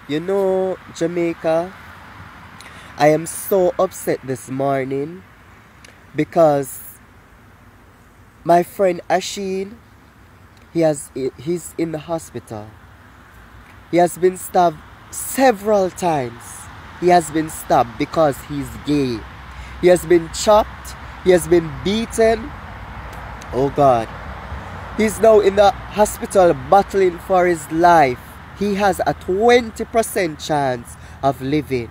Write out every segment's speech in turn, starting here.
You know, Jamaica, I am so upset this morning because my friend Asheen, he's in the hospital. He has been stabbed several times. He has been stabbed because he's gay. He has been chopped. He has been beaten. Oh God. He's now in the hospital battling for his life. He has a 20% chance of living.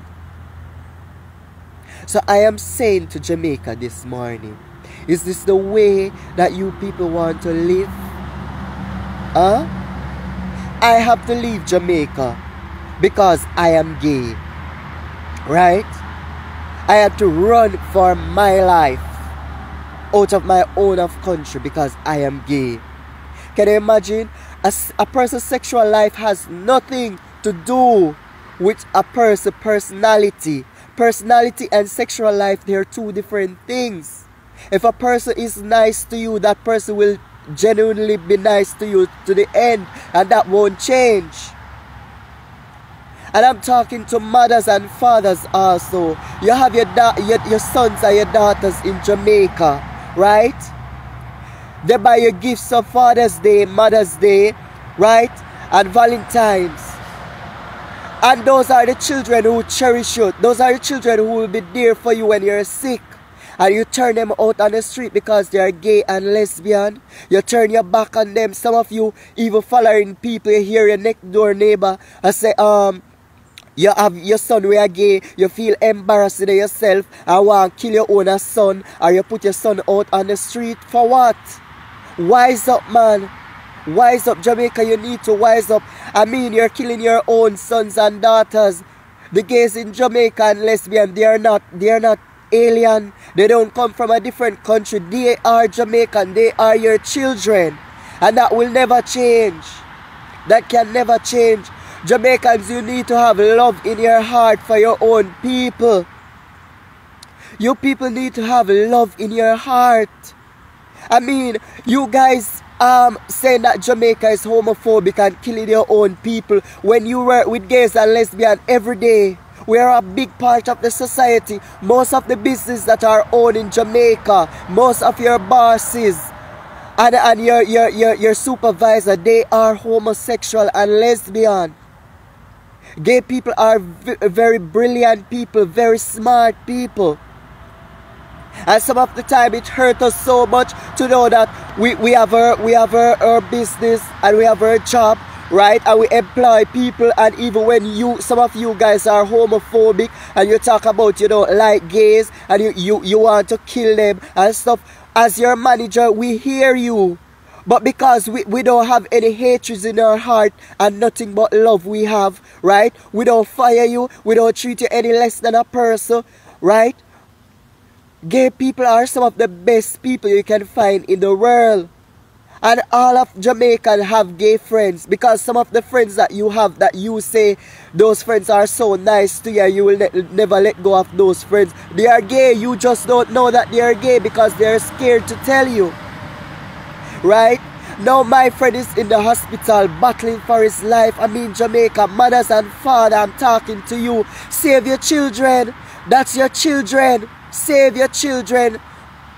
So I am saying to Jamaica this morning, is this the way that you people want to live? Huh? I have to leave Jamaica because I am gay. Right? I have to run for my life out of my own country because I am gay. Can you imagine? A person's sexual life has nothing to do with a person's personality. Personality and sexual life, they are two different things. If a person is nice to you, that person will genuinely be nice to you to the end, and that won't change. And I'm talking to mothers and fathers also. You have your sons and your daughters in Jamaica, right? They buy you gifts on Father's Day, Mother's Day, right? And Valentine's. And those are the children who cherish you. Those are the children who will be there for you when you're sick. And you turn them out on the street because they are gay and lesbian. You turn your back on them. Some of you even following people. You hear your next door neighbor and say, you have your son who are gay. You feel embarrassed with yourself and want to kill your own son. Or you put your son out on the street. For what? Wise up, man. Wise up, Jamaica. You need to wise up. I mean, you're killing your own sons and daughters. The gays in Jamaica and lesbian, they are not alien. They don't come from a different country. They are Jamaican. They are your children. And that will never change. That can never change. Jamaicans, you need to have love in your heart for your own people. You people need to have love in your heart. I mean, you guys saying that Jamaica is homophobic and killing your own people when you work with gays and lesbians every day. We are a big part of the society. Most of the businesses that are owned in Jamaica, most of your bosses and your supervisor, they are homosexual and lesbian. Gay people are very brilliant people, very smart people. And some of the time it hurts us so much to know that we have our business and we have our job, right? And we employ people, and even when some of you guys are homophobic and you talk about you don't like gays and you want to kill them and stuff, as your manager we hear you. But because we don't have any hatred in our heart and nothing but love we have, right? We don't fire you, we don't treat you any less than a person, right? Gay people are some of the best people you can find in the world. And all of Jamaican have gay friends, because some of the friends that you have that you say those friends are so nice to you, you will never let go of those friends. They are gay, you just don't know that they are gay because they are scared to tell you. Right? Now my friend is in the hospital battling for his life. I mean, Jamaica, mothers and father, I'm talking to you. Save your children. That's your children. Save your children.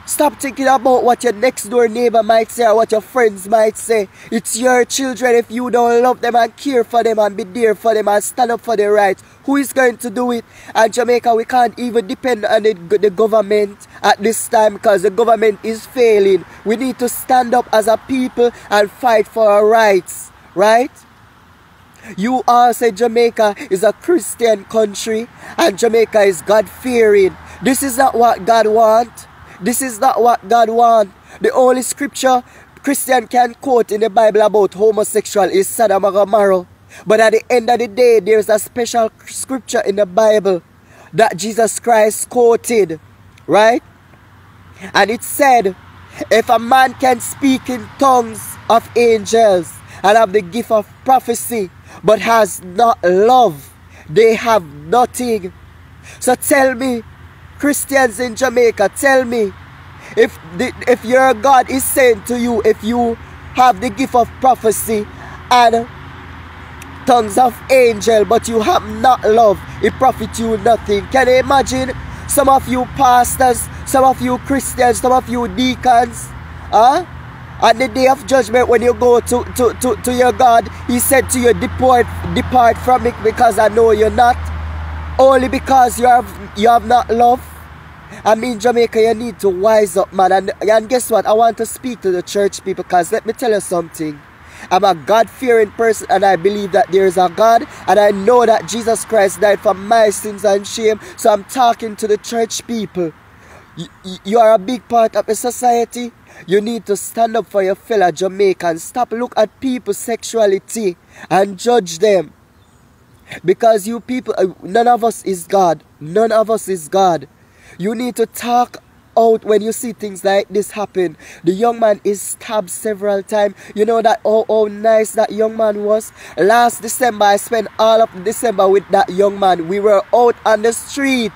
Stop thinking about what your next door neighbor might say or what your friends might say. It's your children. If you don't love them and care for them and be there for them and stand up for their rights, who is going to do it? And Jamaica, we can't even depend on the government at this time because the government is failing. We need to stand up as a people and fight for our rights, right? You all say Jamaica is a Christian country and Jamaica is God-fearing. This is not what God wants. This is not what God wants. The only scripture Christian can quote in the Bible about homosexual is Sodom and Gomorrah. But at the end of the day, there is a special scripture in the Bible that Jesus Christ quoted, right? And it said, if a man can speak in tongues of angels and have the gift of prophecy, but has not love, they have nothing. So tell me, Christians in Jamaica, tell me, if your God is saying to you, if you have the gift of prophecy and tongues of angel, but you have not love, it profit you nothing. Can you imagine? Some of you pastors, some of you Christians, some of you deacons, at the day of judgment when you go to your God, he said to you, depart from me because I know you're not. Only because you have not love. I mean, Jamaica, you need to wise up, man. And guess what? I want to speak to the church people, because let me tell you something. I'm a God-fearing person, and I believe that there is a God, and I know that Jesus Christ died for my sins and shame. So I'm talking to the church people. You are a big part of a society. You need to stand up for your fellow Jamaicans. Stop look at people's sexuality and judge them. Because you people, none of us is God. None of us is God. You need to talk out when you see things like this happen. The young man is stabbed several times. You know that how nice that young man was. Last December, I spent all of December with that young man. We were out on the street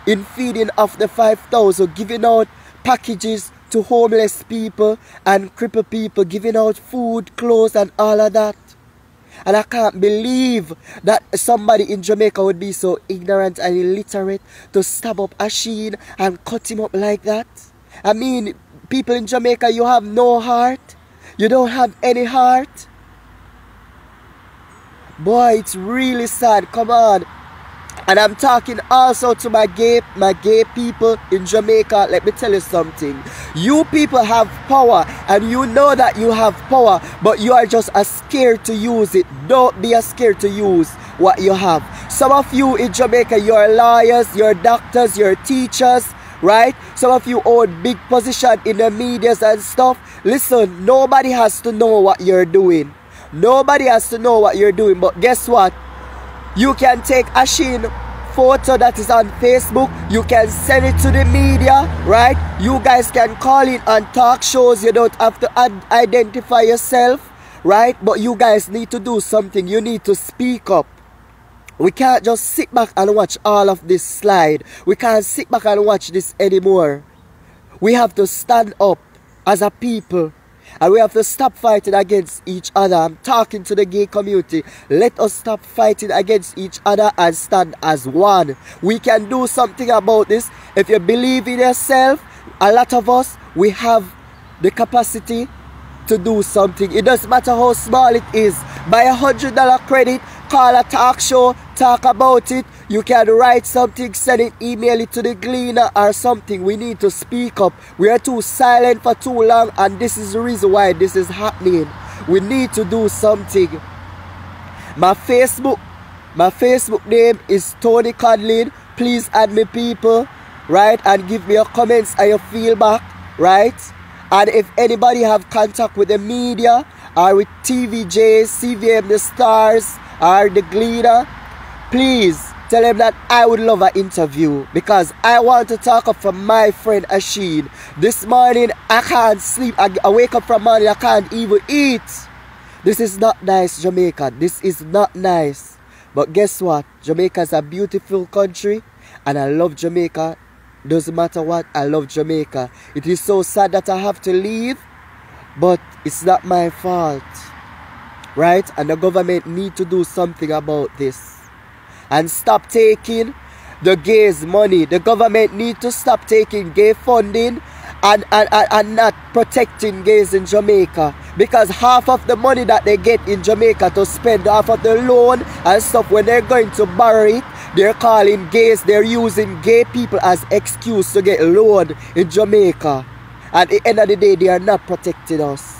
in feeding of the 5,000, giving out packages to homeless people and crippled people, giving out food, clothes and all of that. And I can't believe that somebody in Jamaica would be so ignorant and illiterate to stab up Asheen and cut him up like that. I mean, people in Jamaica, you have no heart. You don't have any heart. Boy, it's really sad. Come on. And I'm talking also to my gay people in Jamaica. Let me tell you something. You people have power, and you know that you have power, but you are just scared to use it. Don't be scared to use what you have. Some of you in Jamaica, you're lawyers, you're doctors, you're teachers, right? Some of you hold big position in the medias and stuff. Listen, nobody has to know what you're doing. Nobody has to know what you're doing. But guess what? You can take Asheen photo that is on Facebook. You can send it to the media, right? You guys can call in on talk shows. You don't have to identify yourself, right? But you guys need to do something. You need to speak up. We can't just sit back and watch all of this slide. We can't sit back and watch this anymore. We have to stand up as a people. And we have to stop fighting against each other. I'm talking to the gay community. Let us stop fighting against each other and stand as one. We can do something about this. If you believe in yourself, a lot of us, we have the capacity to do something. It doesn't matter how small it is. Buy $100 credit, call a talk show, talk about it. You can write something, send it, email it to the Gleaner or something. We need to speak up. We are too silent for too long, and this is the reason why this is happening. We need to do something. My Facebook name is Tony Conlin. Please add me, people, right? And give me your comments and your feedback, right? And if anybody have contact with the media or with TVJ, CVM, the Stars, or the Gleaner, please tell them that I would love an interview, because I want to talk up from my friend Asheen. This morning I can't sleep. I wake up from morning, I can't even eat. This is not nice, Jamaica. This is not nice. But guess what? Jamaica is a beautiful country, and I love Jamaica. Doesn't matter what, I love Jamaica. It is so sad that I have to leave, but it's not my fault, right? And the government need to do something about this and stop taking the gays' money. The government need to stop taking gay funding and not protecting gays in Jamaica, because half of the money that they get in Jamaica to spend, half of the loan and stuff, when they're going to borrow it, they're calling gays, they're using gay people as excuse to get loan in Jamaica. At the end of the day, they are not protecting us.